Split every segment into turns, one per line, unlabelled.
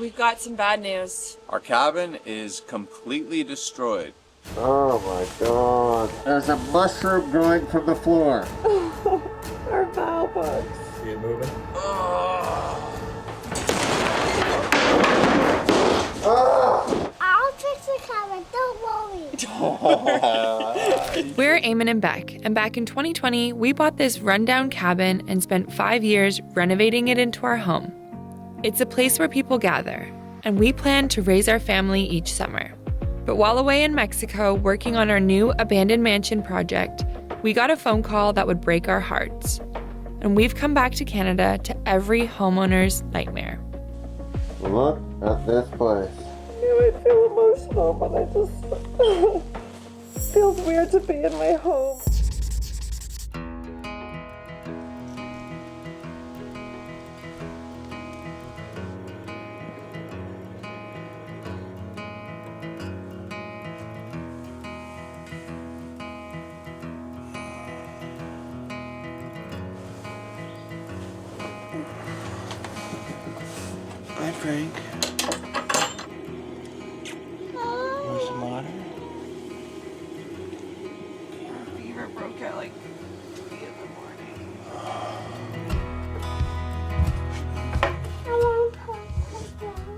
we've got some bad news.
Our cabin is completely destroyed.
Oh my god. There's a mushroom growing from the floor.
Our bow bugs.
See it moving?
I'll fix the cabin, don't worry.
We're Eamon and Bec, and back in 2020, we bought this rundown cabin and spent 5 years renovating it into our home. It's a place where people gather, and we plan to raise our family each summer. But while away in Mexico working on our new abandoned mansion project, we got a phone call that would break our hearts. And we've come back to Canada to every homeowner's nightmare.
Look at this place.
I knew I'd feel emotional, but I just feels weird to be in my home.
Hi, Frank. Want some water?
Fever broke out like 3 in the morning.
I want to put it down.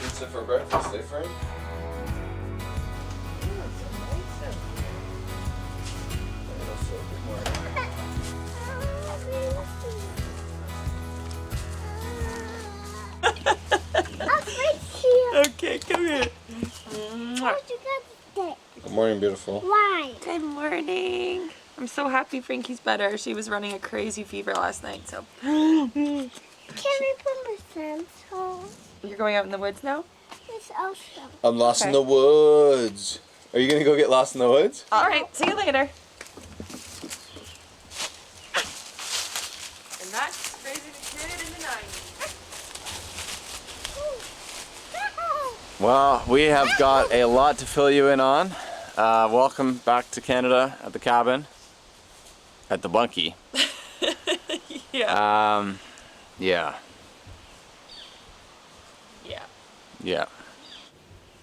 Pizza for breakfast, eh, Frank?
Okay, come here.
What you got to
Good morning, beautiful.
Why?
Good morning. I'm so happy Frankie's better. She was running a crazy fever last night, so.
Can we put my friends home?
You're going out in the woods now?
It's also.
I'm lost in
Okay.
the woods. Are you gonna go get lost in the woods?
All right, see you later. And that's Crazy the Kid in the 90s.
Well, we have got a lot to fill you in on. Welcome back to Canada at the cabin. At the Bunky.
Yeah.
Yeah.
Yeah.
Yeah.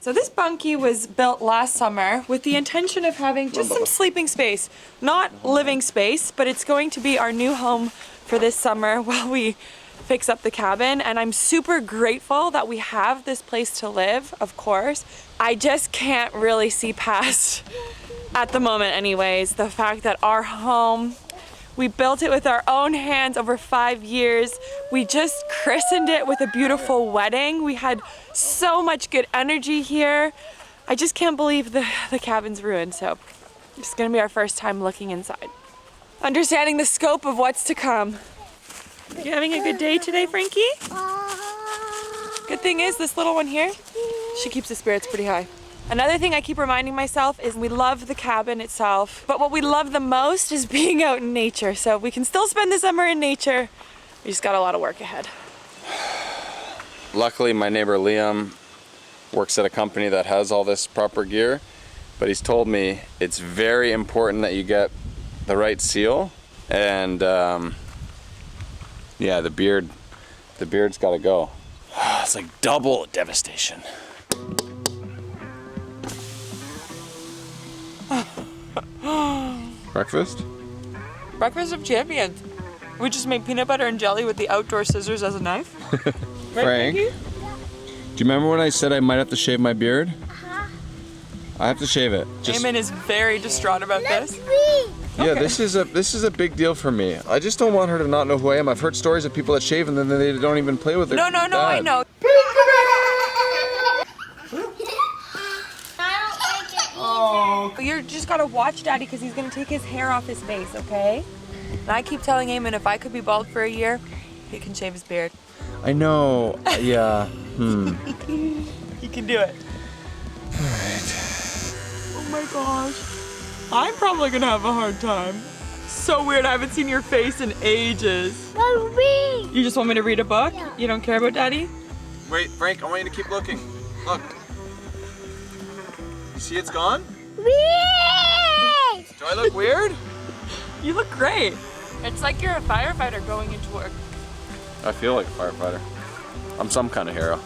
So this bunkie was built last summer with the intention of having just some sleeping space. Not living space, but it's going to be our new home for this summer while we fix up the cabin. And I'm super grateful that we have this place to live, of course. I just can't really see past, at the moment anyways, the fact that our home, we built it with our own hands over 5 years. We just christened it with a beautiful wedding. We had so much good energy here. I just can't believe the cabin's ruined, so it's gonna be our first time looking inside. Understanding the scope of what's to come. You having a good day today, Frankie? Good thing is, this little one here, she keeps the spirits pretty high. Another thing I keep reminding myself is we love the cabin itself, but what we love the most is being out in nature. So we can still spend the summer in nature. We just got a lot of work ahead.
Luckily, my neighbor Liam works at a company that has all this proper gear, but he's told me it's very important that you get the right seal, and yeah, the beard's got to go. It's like double devastation. Breakfast?
Breakfast of champions. We just made peanut butter and jelly with the outdoor scissors as a knife.
Frank, do you remember when I said I might have to shave my beard? I have to shave it.
Eamon is very distraught about this.
Yeah,
Okay.
this is a big deal for me. I just don't want her to not know who I am. I've heard stories of people that shave and then they don't even play with their
No, I
dad.
know.
Oh.
You're just gotta watch Daddy because he's gonna take his hair off his face, okay? And I keep telling Eamon if I could be bald for a year, he can shave his beard.
I know. Yeah.
He can do it. Oh my gosh. I'm probably gonna have a hard time. So weird, I haven't seen your face in ages.
Read.
You just want me to read a book?
Yeah.
You don't care about Daddy?
Wait, Frank, I want you to keep looking. Look. You see it's gone?
Read.
Do I look weird?
You look great. It's like you're a firefighter going into work.
I feel like a firefighter. I'm some kind of hero.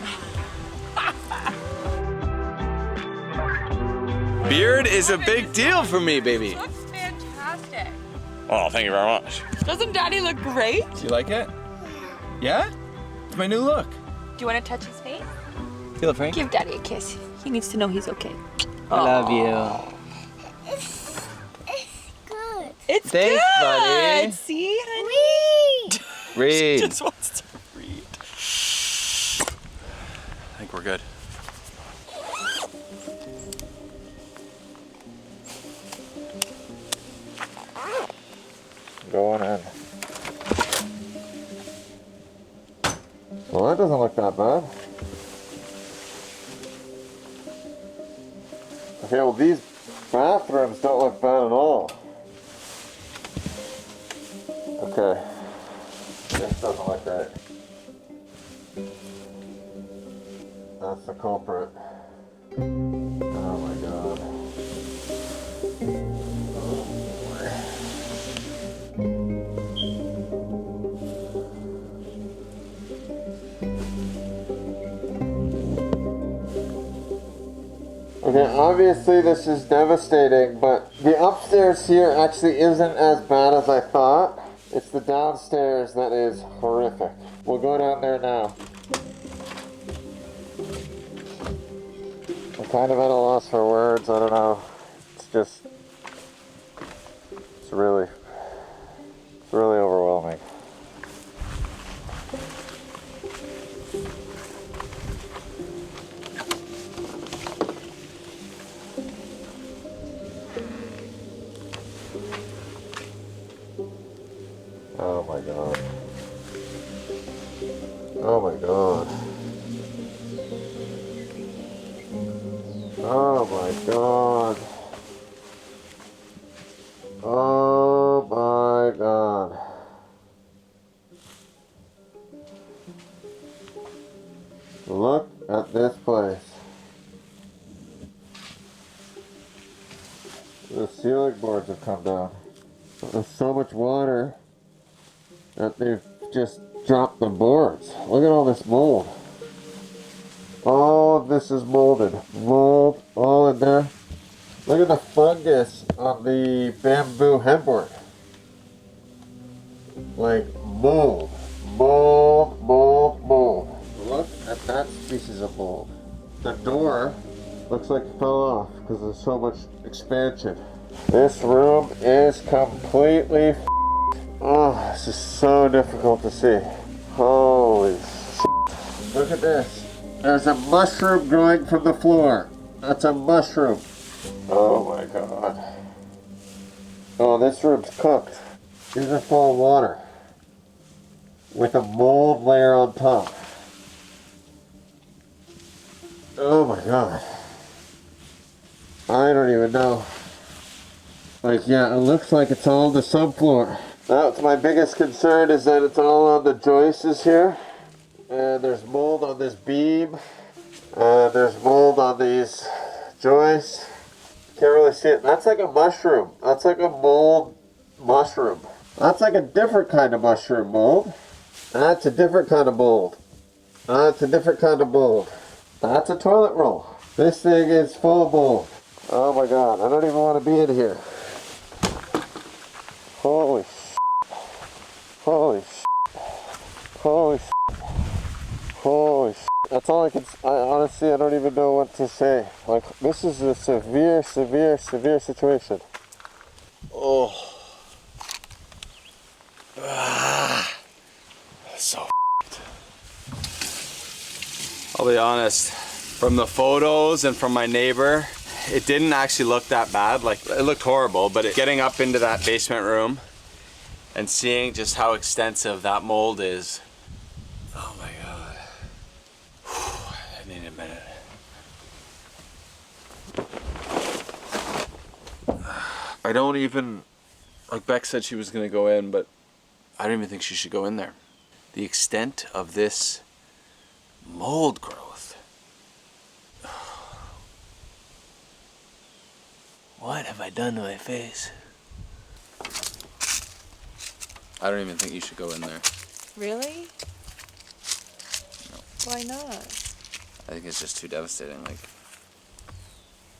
Beard is a big deal for me, baby.
Looks fantastic.
Oh, thank you very much.
Doesn't Daddy look great?
Do you like it? Yeah? It's my new look.
Do you want to touch his face?
Feel it, Frank?
Give Daddy a kiss. He needs to know he's okay.
I love you.
It's good.
It's
Thanks,
good.
buddy.
See, honey?
Read.
She just wants to read.
I think we're good.
Going in. Well, that doesn't look that bad. Okay, well these bathrooms don't look bad at all. Okay. This doesn't look right. That's the culprit. Oh my god. Okay, obviously this is devastating, but the upstairs here actually isn't as bad as I thought. It's the downstairs that is horrific. We'll go down there now. I'm kind of at a loss for words, I don't know. It's really overwhelming. Oh my god. Oh my god. Oh my god. Oh my god. Look at this place. The ceiling boards have come down. There's so much water that they've just dropped the boards. Look at all this mold. All of this is molded. Mold all in there. Look at the fungus on the bamboo headboard. Like mold. Mold, mold, mold. Look at that species of mold. The door looks like it fell off because there's so much expansion. This room is completely oh, this is so difficult to see. Holy shit. Look at this. There's a mushroom growing from the floor. That's a mushroom. Oh my god. Oh, this room's cooked. These are full of water. With a mold layer on top. Oh my god. I don't even know. Like, yeah, it looks like it's all on the subfloor. That's my biggest concern, is that it's all on the joists here. And there's mold on this beam. And there's mold on these joists. Can't really see it. That's like a mushroom. That's like a mold mushroom. That's like a different kind of mushroom mold. That's a different kind of mold. That's a different kind of mold. That's a toilet roll. This thing is full of mold. Oh my god, I don't even want to be in here. Holy shit. Holy shit. Holy shit. Holy shit. That's all honestly, I don't even know what to say. Like, this is a severe situation. Oh.
So I'll be honest, from the photos and from my neighbor, it didn't actually look that bad. Like, it looked horrible, but getting up into that basement room and seeing just how extensive that mold is. Oh my god. Whew, I need a minute. I don't even, like Bec said she was gonna go in, but I don't even think she should go in there. The extent of this mold growth. What have I done to my face? I don't even think you should go in there.
Really?
No.
Why not?
I think it's just too devastating. Like,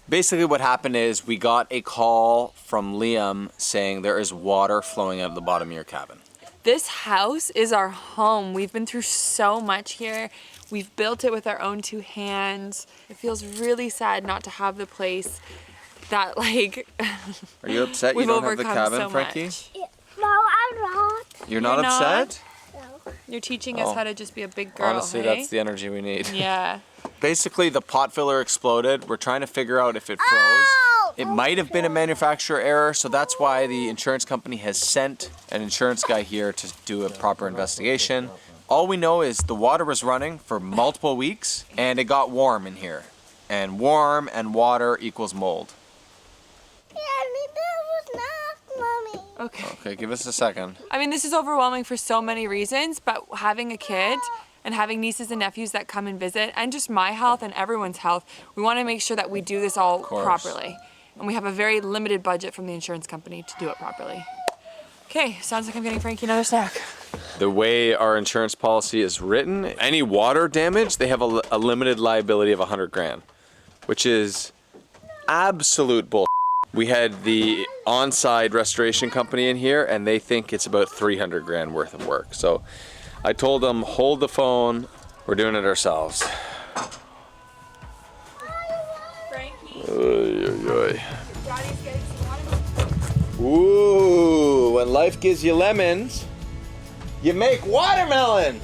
basically what happened is we got a call from Liam saying there is water flowing out of the bottom of your cabin.
This house is our home. We've been through so much here. We've built it with our own 2 hands. It feels really sad not to have the place that, like...
Are you upset you
we've
don't have the
overcome
cabin,
so
Frankie?
much.
No, I'm not.
You're not
You're not?
upset?
No.
You're teaching us how to just be a big girl,
Honestly,
hey?
that's the energy we need.
Yeah.
Basically, the pot filler exploded. We're trying to figure out if it froze.
Oh!
It might have been a manufacturer error, so that's why the insurance company has sent an insurance guy here to do a proper investigation. All we know is the water was running for multiple weeks, and it got warm in here. And warm and water equals mold.
Yeah, that was not, Mommy.
Okay.
Okay, give us a second.
I mean, this is overwhelming for so many reasons, but having a kid and having nieces and nephews that come and visit, and just my health and everyone's health, we want to make sure that we do this all properly. And we have a very limited budget from the insurance company to do it properly. Okay, sounds like I'm getting Frankie another snack.
The way our insurance policy is written, any water damage, they have a limited liability of 100 grand, which is absolute bull. We had the on-side restoration company in here, and they think it's about 300 grand worth of work. So I told them, hold the phone, we're doing it ourselves.
Frankie,
Oy, oy, oy.
Daddy's getting some water.
Ooh, when life gives you lemons, you make watermelon.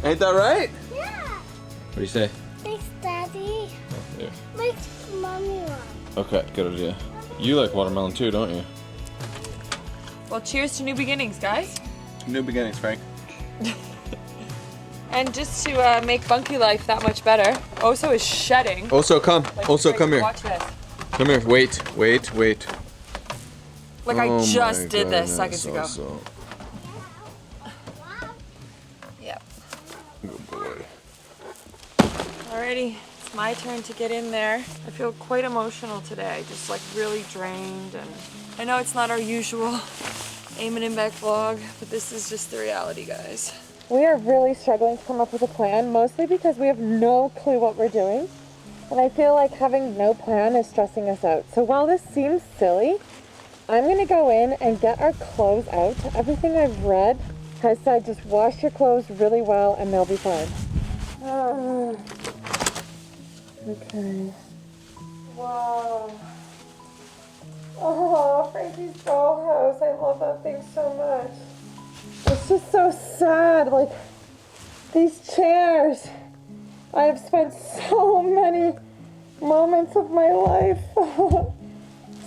Ain't that right?
Yeah.
What do you say?
Thanks, Daddy.
Yeah.
Makes Mommy one.
Okay, good idea. You like watermelon too, don't you?
Well, cheers to new beginnings, guys.
New beginnings, Frank.
And just to make Bunky life that much better, Oso is shedding.
Also, come.
Like,
Also,
Frankie,
come here.
Watch this.
Come here. Wait, wait, wait.
Like I just did this seconds ago. Yep.
Good boy.
Alrighty, it's my turn to get in there. I feel quite emotional today, just like really drained, and I know it's not our usual Eamon Bec vlog, but this is just the reality, guys. We are really struggling to come up with a plan, mostly because we have no clue what we're doing. And I feel like having no plan is stressing us out. So while this seems silly, I'm gonna go in and get our clothes out. Everything I've read has said just wash your clothes really well and they'll be fine. Okay. Wow. Oh, Frankie's dollhouse. I love that thing so much. It's just so sad. Like, these chairs. I have spent so many moments of my life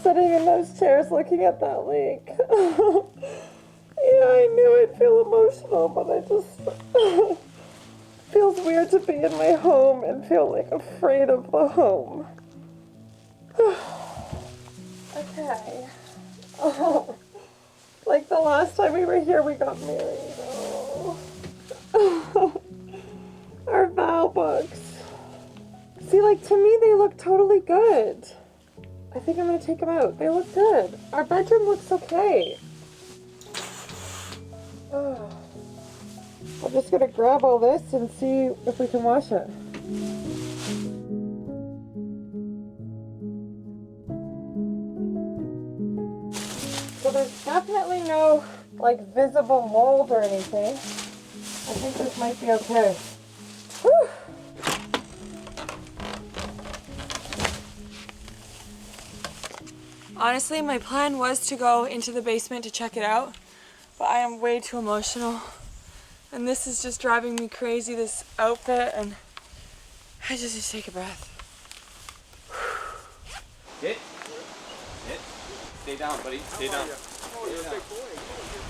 sitting in those chairs looking at that lake. Yeah, I knew I'd feel emotional, but I just feels weird to be in my home and feel like afraid of the home. Okay. Oh, like the last time we were here, we got married. Oh. Our vow books. See, like, to me, they look totally good. I think I'm gonna take them out. They look good. Our bedroom looks okay. Oh. I'm just gonna grab all this and see if we can wash it. So there's definitely no, like, visible mold or anything. I think this might be okay. Whew. Honestly, my plan was to go into the basement to check it out, but I am way too emotional. And this is just driving me crazy, this outfit, and I just need to take a breath.
Sit. Stay down, buddy. Stay down.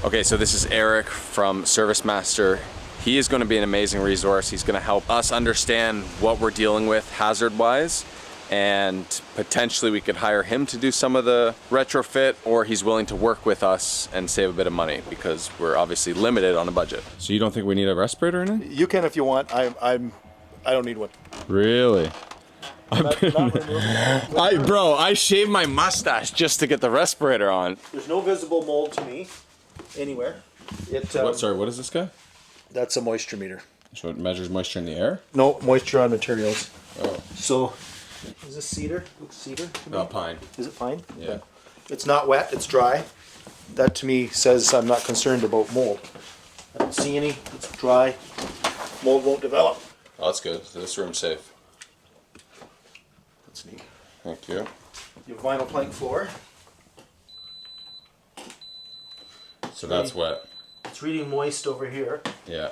Okay, so this is Eric from Servicemaster. He is going to be an amazing resource. He's going to help us understand what we're dealing with hazard-wise, and potentially we could hire him to do some of the retrofit, or he's willing to work with us and save a bit of money because we're obviously limited on a budget. So you don't think we need a respirator in it?
You can if you want. I don't need one.
Really?
Not removable.
Bro, I shaved my mustache just to get the respirator on.
There's no visible mold to me. anywhere. It
Sorry, what is this guy?
That's a moisture meter.
So it measures moisture in the air?
No, moisture on materials.
Oh.
So, is this cedar? Looks cedar to me.
Pine.
Is it pine?
Yeah.
Okay. It's not wet, it's dry. That to me says I'm not concerned about mold. I don't see any, it's dry. Mold won't develop.
Oh, that's good. So this room's safe.
That's neat.
Thank you.
You have vinyl plank floor.
So that's wet.
It's reading moist over here,
Yeah.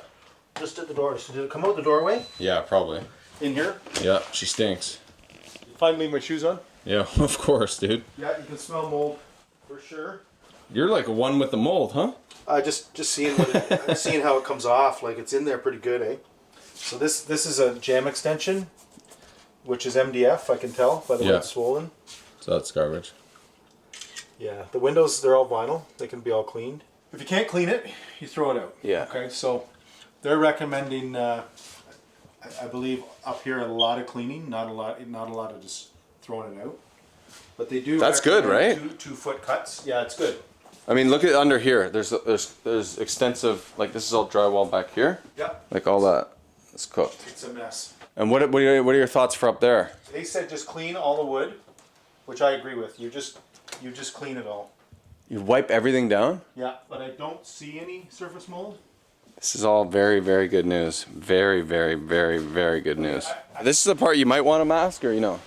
just at the door. So did it come out the doorway?
Yeah, probably.
In here?
Yeah, she stinks.
Finally, my shoes on.
Yeah, of course, dude.
Yeah, you can smell mold for sure.
You're like a one with the mold, huh?
Just seeing seeing how it comes off. Like it's in there pretty good, eh? So this is a jam extension, which is MDF. I can tell by the way
Yeah.
it's swollen.
So that's garbage.
Yeah, the windows, they're all vinyl. They can be all cleaned. If you can't clean it, you throw it out.
Yeah.
Okay, so they're recommending, I believe, up here a lot of cleaning, not a lot of just throwing it out. But they do.
That's good,
recommend
right?
2-foot cuts. Yeah, it's good.
I mean, look at under here. There's extensive, like this is all drywall back here.
Yep,
Like all that is cooked.
it's a mess.
And what are your thoughts for up there?
They said just clean all the wood, which I agree with. You just clean it all.
You wipe everything down?
Yeah, but I don't see any surface mold.
This is all very, very good news. Very, very, very, very good news. This is the part you might want to mask, or you know?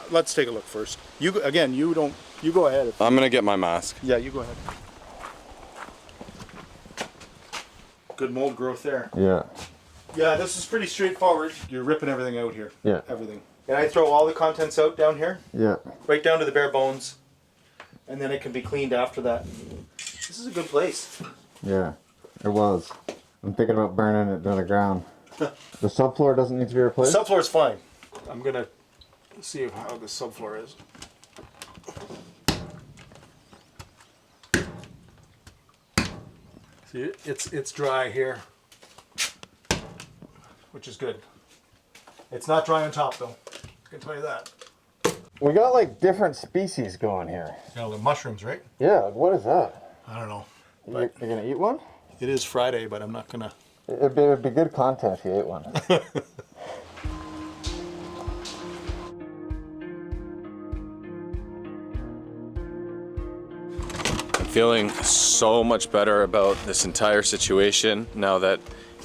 Let's take a look first. You go ahead.
I'm gonna get my mask.
Yeah, you go ahead. Good mold growth there.
Yeah.
Yeah, this is pretty straightforward. You're ripping everything out here.
Yeah.
Everything. And I throw all the contents out down here,
Yeah.
right down to the bare bones, and then it can be cleaned after that. This is a good place.
Yeah. It was. I'm thinking about burning it to the ground. The subfloor doesn't need to be replaced?
Subfloor is fine. I'm gonna see how the subfloor is. See, it's dry here, which is good. It's not dry on top though. I can tell you that.
We got like different species going here.
You know, the mushrooms, right?
Yeah, what is that?
I don't know.
You're gonna eat one?
It is Friday, but I'm not gonna.
It'd be good content if you ate one.
I'm feeling so much better about this entire situation now that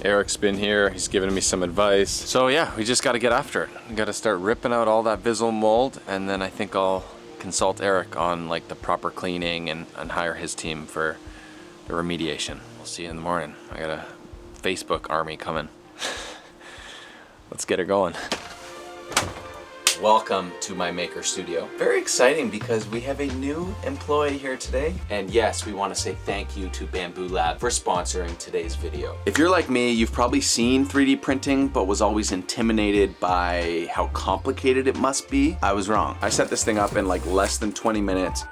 Eric's been here. He's given me some advice. So yeah, we just got to get after it. We got to start ripping out all that visual mold, and then I think I'll consult Eric on like the proper cleaning and hire his team for the remediation. We'll see you in the morning. I got a Facebook army coming. Let's get her going. Welcome to my maker studio. Very exciting because we have a new employee here today. And yes, we want to say thank you to Bamboo Lab for sponsoring today's video. If you're like me, you've probably seen 3D printing, but was always intimidated by how complicated it must be. I was wrong. I set this thing up in like less than 20 minutes,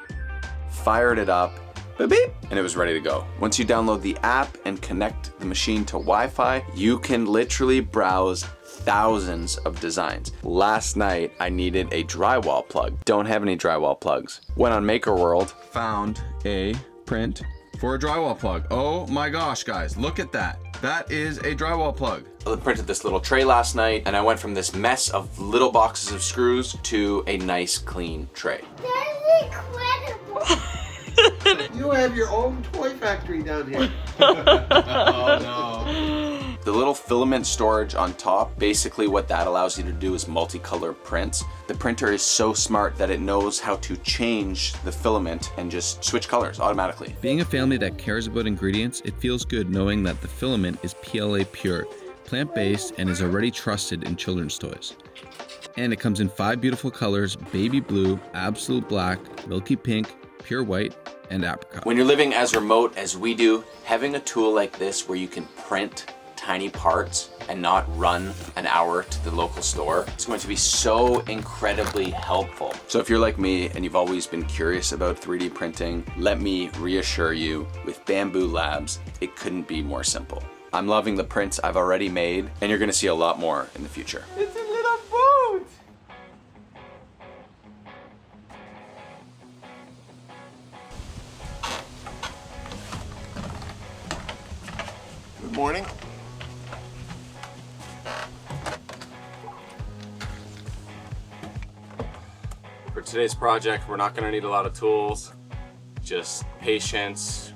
fired it up, beep, beep, and it was ready to go. Once you download the app and connect the machine to Wi-Fi, you can literally browse thousands of designs. Last night, I needed a drywall plug. Don't have any drywall plugs. Went on Maker World, found a print for a drywall plug. Oh my gosh, guys, look at that. That is a drywall plug. I printed this little tray last night, and I went from this mess of little boxes of screws to a nice, clean tray.
That's incredible.
You have your own toy factory down here.
Oh no. The little filament storage on top, basically what that allows you to do is multicolor prints. The printer is so smart that it knows how to change the filament and just switch colors automatically.
Being a family that cares about ingredients, it feels good knowing that the filament is PLA pure, plant-based, and is already trusted in children's toys. And it comes in 5 beautiful colors: baby blue, absolute black, milky pink, pure white, and apricot.
When you're living as remote as we do, having a tool like this where you can print tiny parts and not run an hour to the local store, it's going to be so incredibly helpful. So if you're like me and you've always been curious about 3D printing, let me reassure you, with Bamboo Labs, it couldn't be more simple. I'm loving the prints I've already made, and you're gonna see a lot more in the future.
It's a little boat! morning.
For today's project, we're not gonna need a lot of tools, just patience,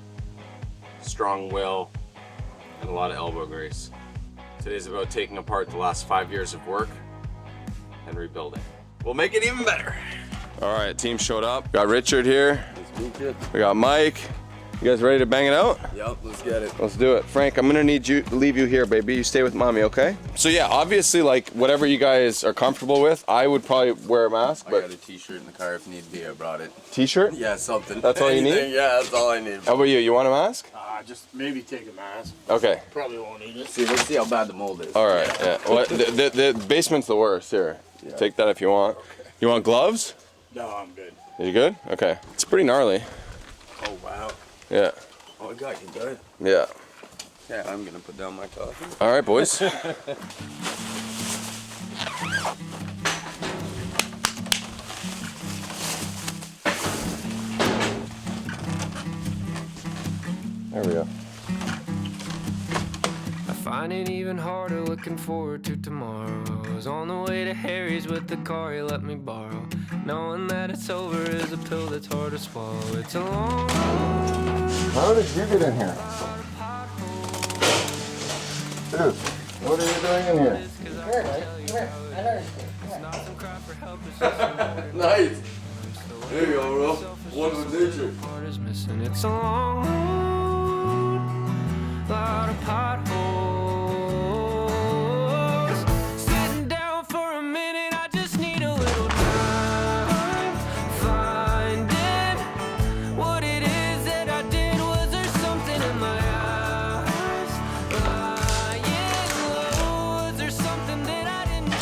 strong will, and a lot of elbow grease. Today's about taking apart the last 5 years of work and rebuilding. We'll make it even better. All right, team showed up. Got Richard here. We got Mike. You guys ready to bang it out?
Yep, let's get it.
Let's do it. Frank, I'm gonna need you, leave you here, baby. You stay with mommy, okay? So yeah, obviously, like, whatever you guys are comfortable with, I would probably wear a mask,
I
but...
got a t-shirt in the car if need be, I brought it.
T-shirt?
Yeah, something.
That's all you need?
Anything, yeah, that's all I need.
How about you? You want a mask?
Just maybe take a mask.
Okay.
Probably won't need it.
See, let's see how bad the mold is.
All right, yeah. Well, the basement's the worst. Here, take that if you want. Okay. You want gloves?
No, I'm good.
Are you good? Okay. It's pretty gnarly.
Oh, wow.
Yeah.
Oh, I got you good.
Yeah.
Yeah, I'm gonna put down my coffee.
All right, boys. There we go.
I find it even harder looking forward to tomorrow. I was on the way to Harry's with the car he let me borrow. Knowing that it's over is a pill that's hard to swallow. It's a long road.
How did you get in here? Dude, what are you doing in here?
Nice. There you go, bro. One with nature.
It's a long road, lot of potholes. Sitting down for a minute, I just need a little time. Finding what it is that I did. Was there something in my eyes? Lying low, was there something that I didn't know?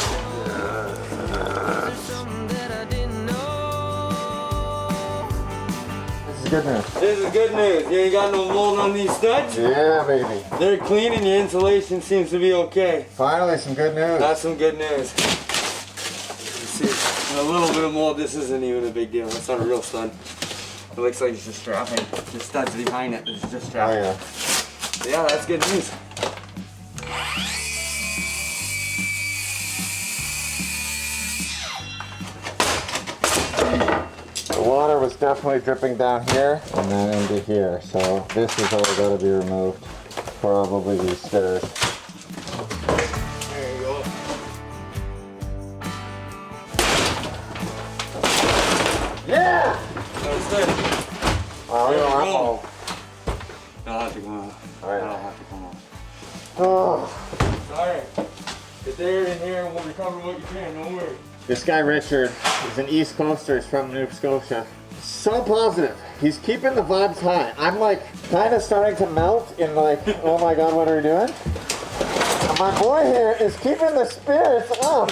Was there something that I didn't know?
This is good news.
This is good news. You ain't got no mold on these studs?
Yeah, baby.
They're clean and your insulation seems to be okay.
Finally, some good news.
That's some good news. You see, a little bit of mold, this isn't even a big deal. It's not a real stud. It looks like it's just strapping. The stud's behind it, but it's just
Oh,
strapping.
yeah.
Yeah, that's good news.
The water was definitely dripping down here and then into here. So this is all got to be removed. Probably these stairs.
There you go.
Yeah!
That's good.
Oh, we don't have all.
I'll have to come off.
All right.
I'll have to come off.
Oh.
Sorry. Get there in here and we'll recover what you can, don't worry.
This guy Richard is an East Coaster. He's from New Scotia. So positive. He's keeping the vibes high. I'm like kind of starting to melt in like, oh my god, what are we doing? And my boy here is keeping the spirits up.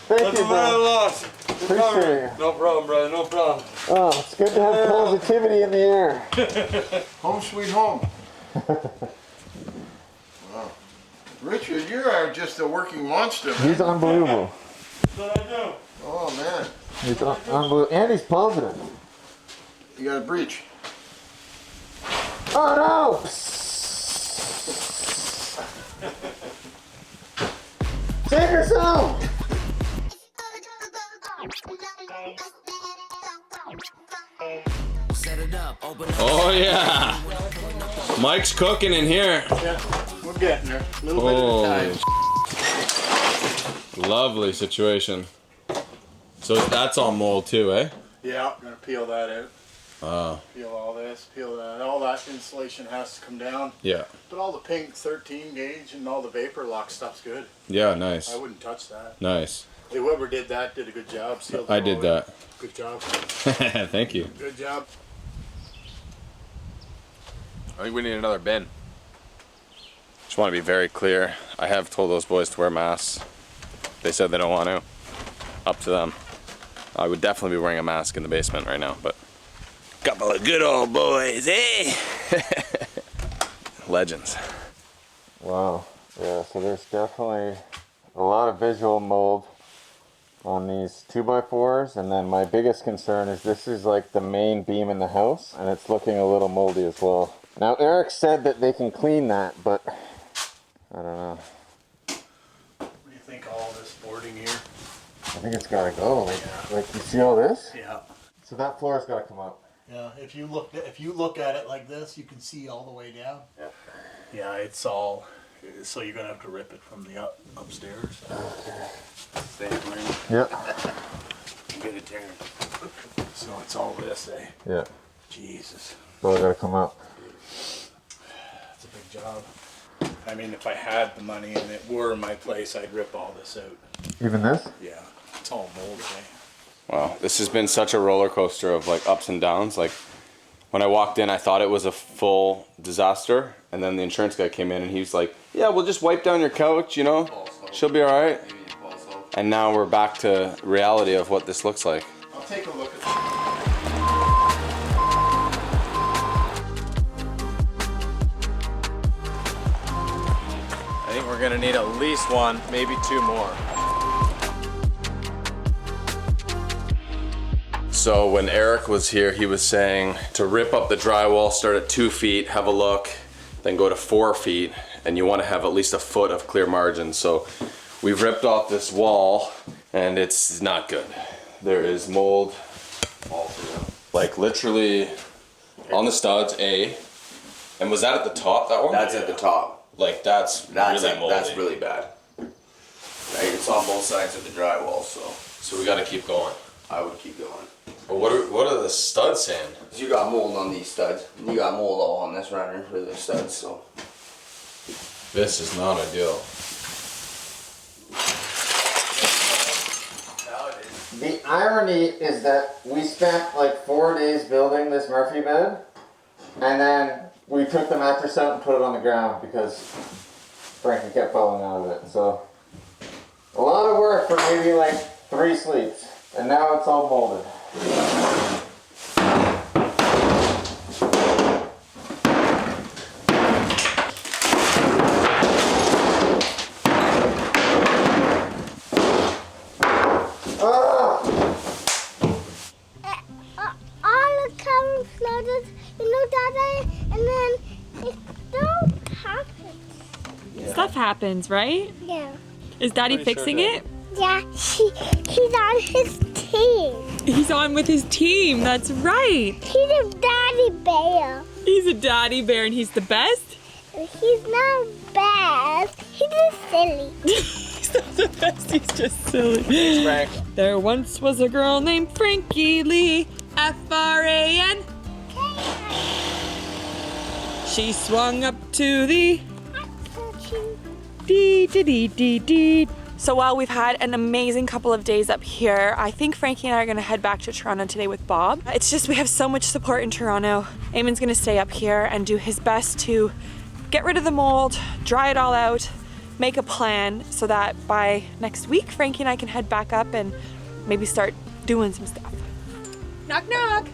Thank you, bro.
Loss.
Appreciate it.
No problem, brother. No problem.
Oh, it's good to have positivity in the air.
Home sweet home. Wow. Richard, you are just a working monster.
He's unbelievable.
That's what I do.
Oh man,
He's unbelievable. And he's positive.
you got a breach.
Oh no! Save yourself!
Oh yeah. Mike's cooking in here.
Yeah, we're getting there. A little bit at a time.
Lovely situation. So that's all mold too, eh?
Yeah, gonna peel that out.
Oh.
Peel all this, peel that. All that insulation has to come down.
Yeah.
But all the pink 13 gauge and all the vapor lock stuff's good.
Yeah, nice.
I wouldn't touch that.
Nice.
Whoever did that did a good job. Sealed
I
it
did
all
that.
in. Good job.
Thank you.
Good job.
I think we need another bin. Just want to be very clear. I have told those boys to wear masks. They said they don't want to. Up to them. I would definitely be wearing a mask in the basement right now, but couple of good old boys, eh? Legends.
Wow. Yeah, so there's definitely a lot of visual mold on these 2x4s, and then my biggest concern is this is like the main beam in the house, and it's looking a little moldy as well. Now Eric said that they can clean that, but I don't know.
What do you think of all this boarding here?
I think it's gotta go. Like you see all this?
Yeah.
So that floor's gotta come up.
Yeah. If you look at it like this, you can see all the way down.
Yeah.
Yeah, it's all. So you're gonna have to rip it from the upstairs.
Same room.
Yeah.
Get it there. So it's all this, eh?
Yeah.
Jesus.
So it's gotta come up.
That's a big job. I mean, if I had the money and it were my place, I'd rip all this out.
Even this?
Yeah. It's all molded, eh?
Wow, this has been such a roller coaster of like ups and downs. Like when I walked in, I thought it was a full disaster, and then the insurance guy came in and he was like, "Yeah, we'll just wipe down your couch, you know, she'll be all right." And now we're back to reality of what this looks like.
I'll take a look at
I think we're gonna need at least one, maybe two more. So when Eric was here, he was saying to rip up the drywall, start at 2 feet, have a look, then go to 4 feet, and you want to have at least a foot of clear margin. So we've ripped off this wall, and it's not good. There is mold all through, like literally on the studs. And was that at the top? That one?
That's at the top.
Like that's really moldy.
That's really bad. Right, it's on both sides of the drywall,
So we got to keep going.
I would keep going.
But what are the studs saying?
You got mold on these studs. You got mold all on this runner for the studs, so.
This is not ideal.
The irony is that we spent like 4 days building this Murphy bed, and then we took the mattress out and put it on the ground because Frankie kept falling out of it. So a lot of work for maybe like 3 sleeps, and now it's all molded.
All the cabin flooded, Daddy, and then it don't happen.
Stuff happens, right?
Yeah.
Is Daddy fixing it?
Yeah, he's on his team.
He's on with his team, that's right.
He's a daddy bear.
He's a daddy bear and he's the best?
He's not bad. He's just silly.
He's not the best, he's just silly.
Frank.
There once was a girl named Frankie Lee, F-R-A-N. She swung up to the dee-dee-dee-dee-dee. So while we've had an amazing couple of days up here, I think Frankie and I are gonna head back to Toronto today with Bob. It's just we have so much support in Toronto. Eamon's gonna stay up here and do his best to get rid of the mold, dry it all out, make a plan so that by next week, Frankie and I can head back up and maybe start doing some stuff. Knock, knock.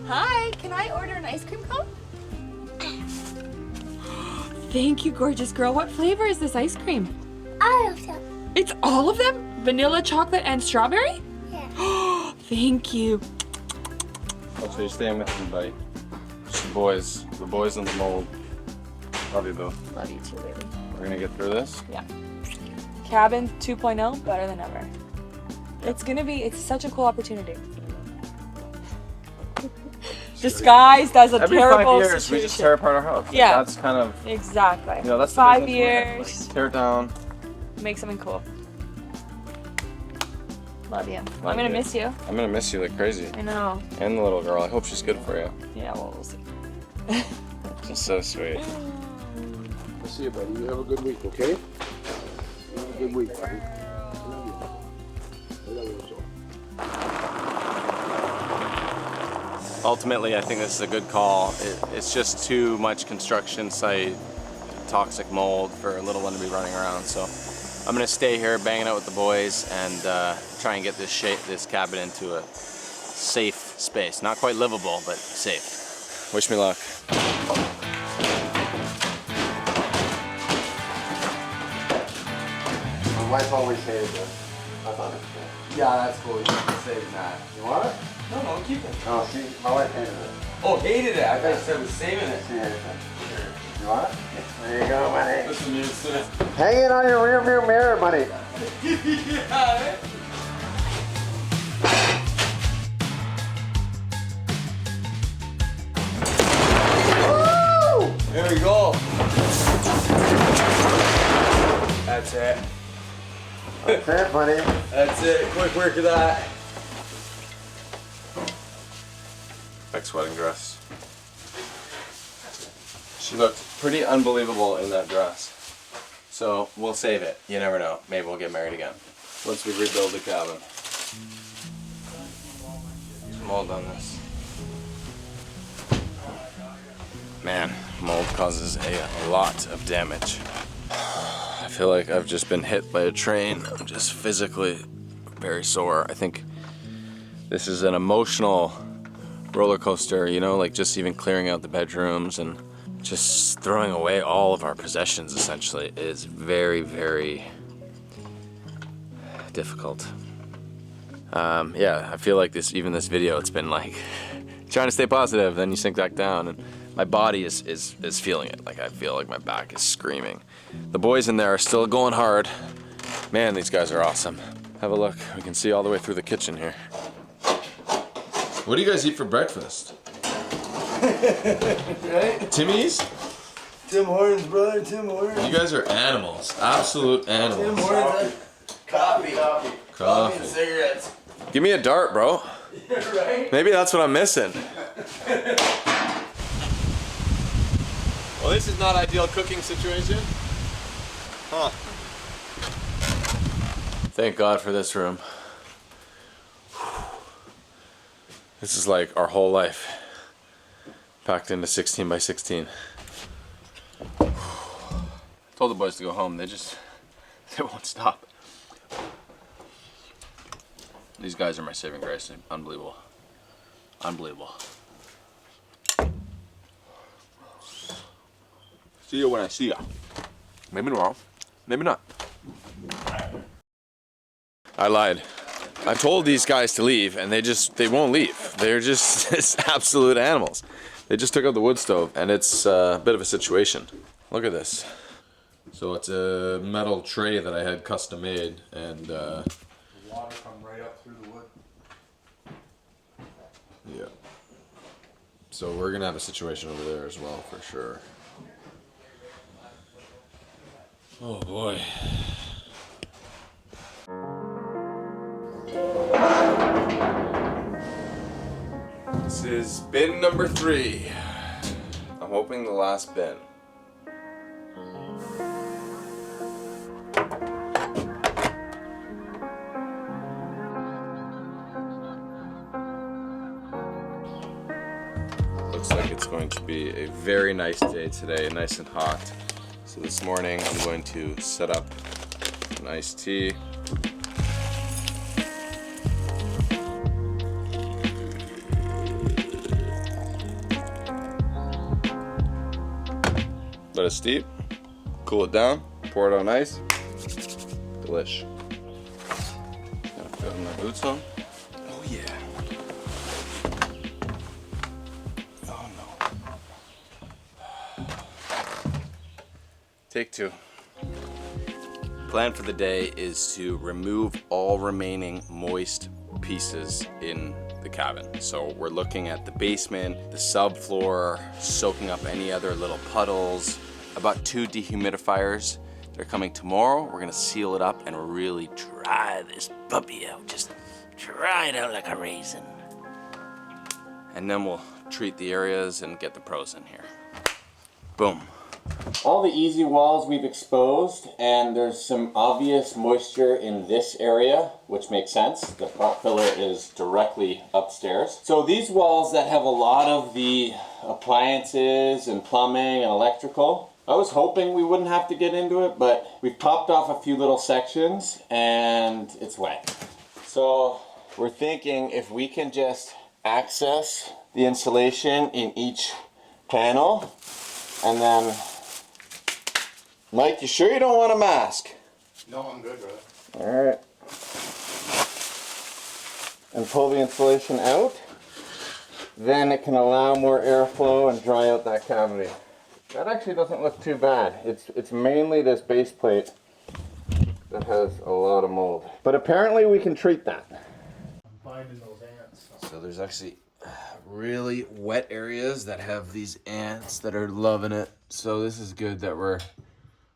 Hi, can I order an ice cream cone? Thank you, gorgeous girl. What flavor is this ice cream?
All of them.
It's all of them? Vanilla, chocolate, and strawberry?
Yeah.
Thank you.
Oh, so you're staying with me, buddy. The boys in the mold. Love you, though.
Love you too, baby.
We're gonna get through this.
Yeah. Cabin 2.0, better than ever. It's such a cool opportunity. Disguised as a
Every
terrible
5 years,
situation.
we just tear apart our house. Like,
Yeah.
that's kind of,
Exactly.
you know, that's the
5
business we're in.
years,
Like, tear it down.
make something cool. Love you.
Love
I'm gonna
you.
miss you.
I'm gonna miss you like crazy.
I know.
And the little girl. I hope she's good for you.
Yeah, well, we'll see.
She's so sweet.
I'll see you, buddy. You have a good week, okay? You have a good week, buddy. I love you. I love you so.
Ultimately, I think this is a good call. It's just too much construction site, toxic mold for a little one to be running around. So I'm gonna stay here, banging out with the boys, and try and get this cabin into a safe space. Not quite livable, but safe. Wish me luck.
My wife always hated this. I thought it was cool.
Yeah, that's cool. You can save that.
You want it?
No, keep it.
No, my wife hated it.
Oh, hated it. I thought you said was saving it.
She hated it. You want it? There you go, buddy. Hang it on your rear view mirror, buddy.
Yeah.
Woo!
There we go. That's it.
That's it, buddy.
That's it. Quick work of that. Bec's wedding dress. She looked pretty unbelievable in that dress. So we'll save it. You never know. Maybe we'll get married again. Once we rebuild the cabin. Mold on this. Man, mold causes a lot of damage. I feel like I've just been hit by a train. I'm just physically very sore. I think this is an emotional roller coaster, you know, like just even clearing out the bedrooms and just throwing away all of our possessions essentially is very, very difficult. Yeah, I feel like this video, it's been like trying to stay positive, then you sink back down, and my body is feeling it. Like I feel like my back is screaming. The boys in there are still going hard. Man, these guys are awesome. Have a look. We can see all the way through the kitchen here. What do you guys eat for breakfast?
Right?
Timmy's?
Tim Hortons, brother. Tim Hortons.
You guys are animals. Absolute animals.
Tim Hortons. Coffee and cigarettes.
Give me a dart, bro.
Right?
Maybe that's what I'm missing. Well, this is not ideal cooking situation. Huh. Thank God for this room. This is like our whole life packed into 16 by 16. Told the boys to go home. They won't stop. These guys are my saving grace. Unbelievable. Unbelievable. See you when I see you. Maybe tomorrow. Maybe not. I lied. I told these guys to leave and they won't leave. They're just absolute animals. They just took out the wood stove and it's a bit of a situation. Look at this. So it's a metal tray that I had custom made and
The water come right up through the wood.
yeah. So we're gonna have a situation over there as well for sure. Oh boy. This is bin number 3. I'm hoping the last bin. Looks like it's going to be a very nice day today, nice and hot. So this morning I'm going to set up an iced tea. Let it steep, cool it down, pour it on ice. Delish. Gotta put my boots on. Oh yeah. Oh no. Take 2. Plan for the day is to remove all remaining moist pieces in the cabin. So we're looking at the basement, the subfloor, soaking up any other little puddles. About 2 dehumidifiers. They're coming tomorrow. We're gonna seal it up and really dry this puppy out. Just dry it out like a raisin. And then we'll treat the areas and get the pros in here. Boom.
All the easy walls we've exposed, and there's some obvious moisture in this area, which makes sense. The prop filler is directly upstairs. So these walls that have a lot of the appliances and plumbing and electrical, I was hoping we wouldn't have to get into it, but we've popped off a few little sections and it's wet. So we're thinking if we can just access the insulation in each panel, and then Mike, you sure you don't want a mask?
No, I'm good, brother.
Alright. And pull the insulation out. Then it can allow more airflow and dry out that cavity.
That actually doesn't look too bad. It's mainly this base plate that has a lot of mold. But apparently we can treat that.
I'm finding those ants.
So there's actually really wet areas that have these ants that are loving it. So this is good that we're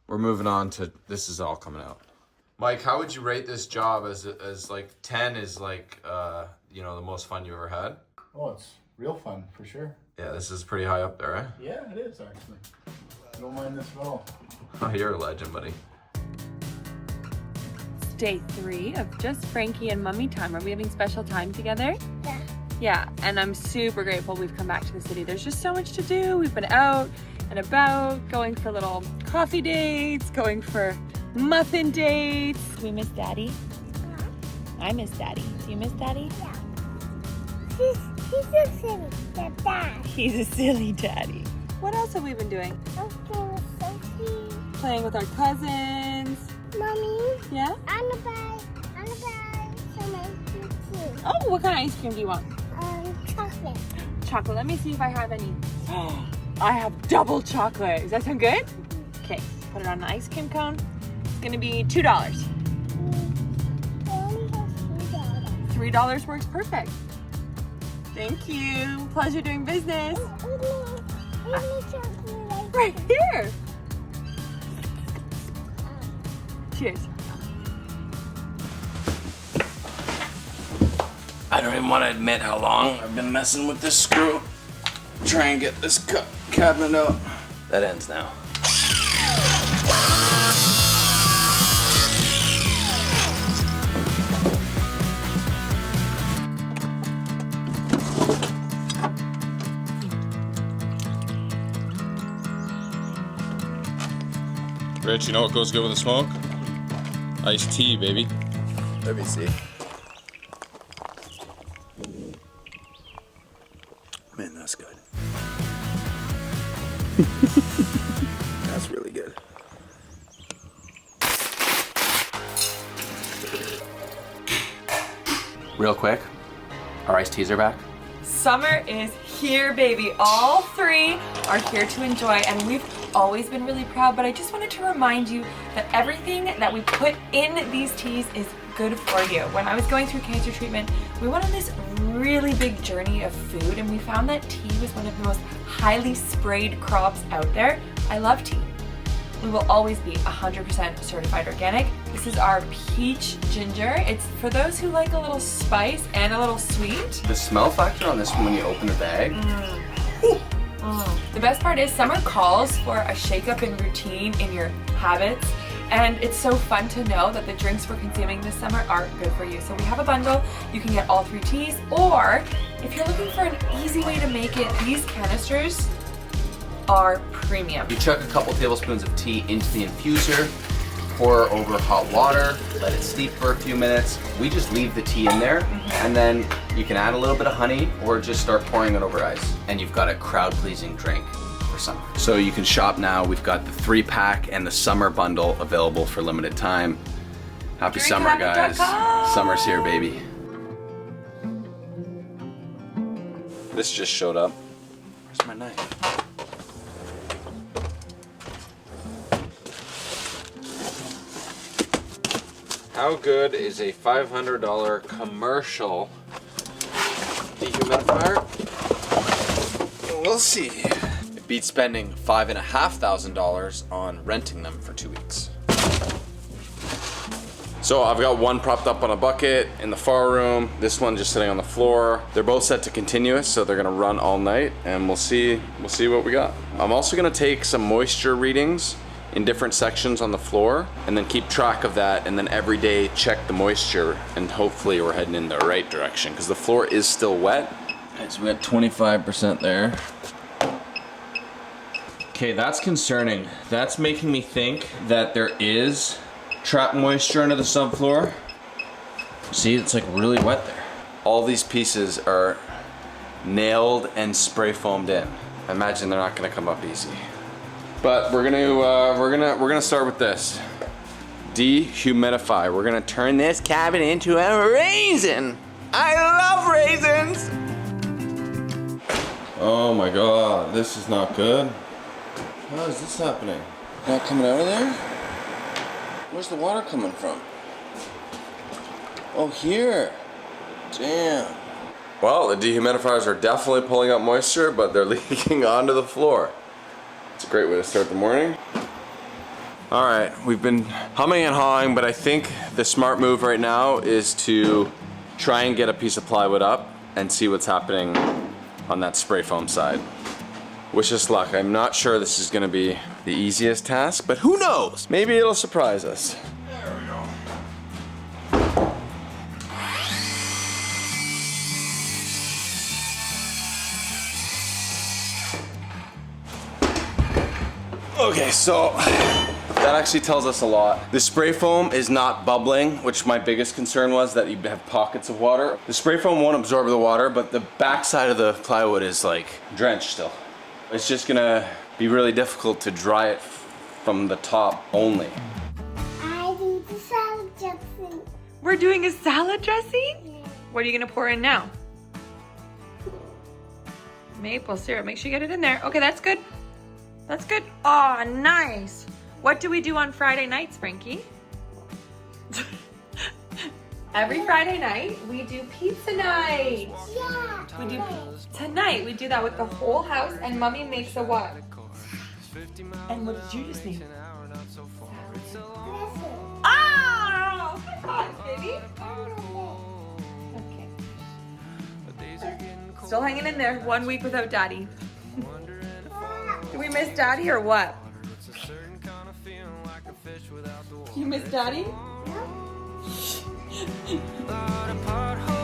moving on to, this is all coming out. Mike, how would you rate this job as like 10 is like, you know, the most fun you ever had?
Oh, it's real fun for sure.
Yeah, this is pretty high up there, eh?
Yeah, it is actually. I don't mind this at all.
Oh, you're a legend, buddy.
It's day 3 of just Frankie and Mummy time. Are we having special time together?
Yeah.
Yeah, and I'm super grateful we've come back to the city. There's just so much to do. We've been out and about, going for little coffee dates, going for muffin dates. We miss Daddy. I miss Daddy. Do you miss Daddy?
Yeah. He's a silly dad.
He's a silly daddy. What else have we been doing?
I'm playing with Sophie.
Playing with our cousins.
Mommy.
Yeah?
Annabelle some ice cream too.
Oh, what kind of ice cream do you want?
Chocolate.
Chocolate. Let me see if I have any. I have double chocolate. Does that sound good? Okay, put it on an ice cream cone. It's gonna be $2.
I only have $3.
$3 works perfect. Thank you. Pleasure doing business. Right here. Cheers.
I don't even want to admit how long I've been messing with this screw. Try and get this cabinet out. That ends now.
Rich, you know what goes good with the smoke? Iced tea, baby.
Let me see. Man, that's good. That's really good. Real quick, our iced teas are back.
Summer is here, baby. All 3 are here to enjoy, and we've always been really proud, but I just wanted to remind you that everything that we put in these teas is good for you. When I was going through cancer treatment, we went on this really big journey of food, and we found that tea was one of the most highly sprayed crops out there. I love tea. We will always be 100% certified organic. This is our peach ginger. It's for those who like a little spice and a little sweet.
The smell factor on this one when you open the bag.
The best part is summer calls for a shake-up in routine in your habits, and it's so fun to know that the drinks we're consuming this summer are good for you. So we have a bundle. You can get all 3 teas, or if you're looking for an easy way to make it, these canisters are premium.
You chuck a couple tablespoons of tea into the infuser, pour over hot water, let it steep for a few minutes. We just leave the tea in there, and then you can add a little bit of honey or just start pouring it over ice. And you've got a crowd-pleasing drink for summer. So you can shop now. We've got the 3-pack and the summer bundle available for limited time. Happy summer, guys. Summer's here, baby. This just showed up. Where's my knife? How good is a $500 commercial dehumidifier? We'll see. It beats spending $5,500 on renting them for 2 weeks. So I've got one propped up on a bucket in the far room, this one just sitting on the floor. They're both set to continuous, so they're gonna run all night, and we'll see what we got. I'm also gonna take some moisture readings in different sections on the floor, and then keep track of that, and then every day check the moisture, and hopefully we're heading in the right direction, because the floor is still wet. Okay, so we got 25% there. Okay, that's concerning. That's making me think that there is trapped moisture under the subfloor. See, it's like really wet there. All these pieces are nailed and spray foamed in. I imagine they're not gonna come up easy. But we're gonna start with this. Dehumidify. We're gonna turn this cabin into a raisin. I love raisins. Oh my God, this is not good. How is this happening? Not coming out of there? Where's the water coming from? Oh, here. Damn. Well, the dehumidifiers are definitely pulling up moisture, but they're leaking onto the floor. It's a great way to start the morning. All right, we've been humming and hawing, but I think the smart move right now is to try and get a piece of plywood up and see what's happening on that spray foam side. Wish us luck. I'm not sure this is gonna be the easiest task, but who knows? Maybe it'll surprise us. There we go. Okay, so that actually tells us a lot. The spray foam is not bubbling, which my biggest concern was that you have pockets of water. The spray foam won't absorb the water, but the back side of the plywood is like drenched still. It's just gonna be really difficult to dry it from the top only.
I need the salad dressing.
We're doing a salad dressing?
Yeah.
What are you gonna pour in now? Maple syrup, make sure you get it in there. Okay, that's good. That's good. Oh, nice. What do we do on Friday nights, Frankie? Every Friday night, we do pizza night.
Yeah.
We do tonight. We do that with the whole house, and Mommy makes a what? And what did you just make? Oh, good thought, baby. Okay. Still hanging in there. 1 week without Daddy. Do we miss Daddy or what? You miss Daddy?
Lot of potholes.